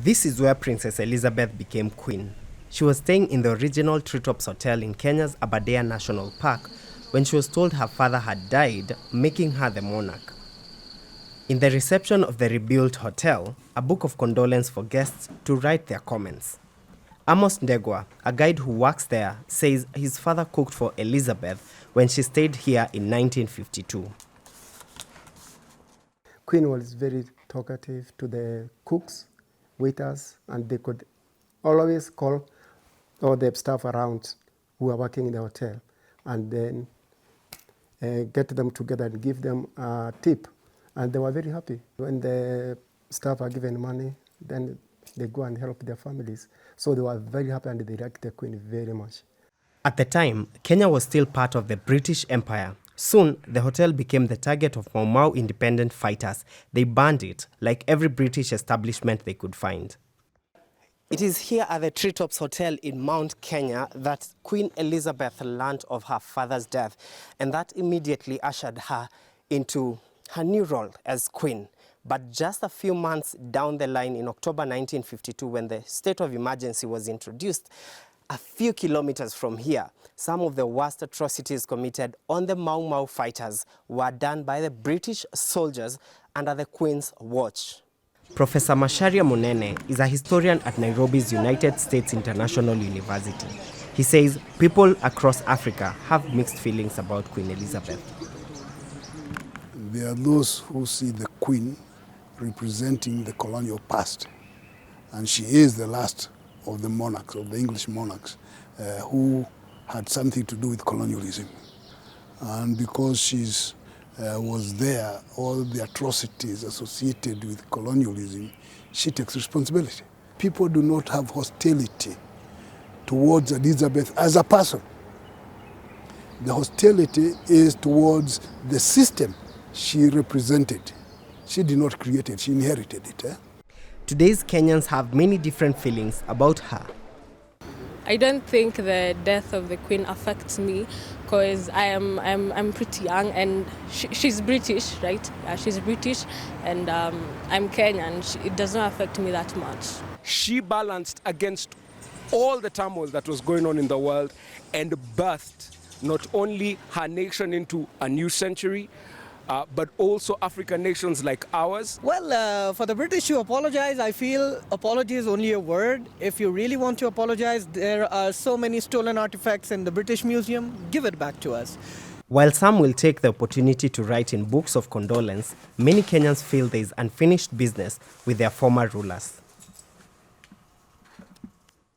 This is where Princess Elizabeth became queen. She was staying in the original Treetops Hotel in Kenya's Aberdare National Park when she was told her father had died, making her the monarch. In the reception of the rebuilt hotel, a book of condolence for guests to write their comments. Amos Ndegwa, a guide who works there, says his father cooked for Elizabeth when she stayed here in 1952. Queen was very talkative to the cooks, waiters, and they could always call all the staff around who were working in the hotel and then get them together and give them a tip. And they were very happy. When the staff are given money, then they go and help their families. So they were very happy and they liked the Queen very much. At the time, Kenya was still part of the British Empire. Soon, the hotel became the target of Mau Mau independent fighters. They banned it, like every British establishment they could find. It is here at the Treetops Hotel in Mount Kenya that Queen Elizabeth learned of her father's death, and that immediately ushered her into her new role as queen. But just a few months down the line, in October 1952, when the state of emergency was introduced, a few kilometers from here, some of the worst atrocities committed on the Mau Mau fighters were done by the British soldiers under the Queen's watch. Professor Macharia Munene is a historian at Nairobi's United States International University. He says people across Africa have mixed feelings about Queen Elizabeth. There are those who see the Queen representing the colonial past, and she is the last of the monarchs, of the English monarchs, who had something to do with colonialism. And because she was there, all the atrocities associated with colonialism, she takes responsibility. People do not have hostility towards Elizabeth as a person. The hostility is towards the system she represented. She did not create it, she inherited it. Today's Kenyans have many different feelings about her. I don't think the death of the Queen affects me because I'm pretty young and she's British, right? She's British and I'm Kenyan. It does not affect me that much. She balanced against all the turmoil that was going on in the world and birthed not only her nation into a new century, but also African nations like ours. Well, for the British to apologize, I feel apology is only a word. If you really want to apologize, there are so many stolen artifacts in the British Museum. Give it back to us. While some will take the opportunity to write in books of condolence, many Kenyans feel there is unfinished business with their former rulers.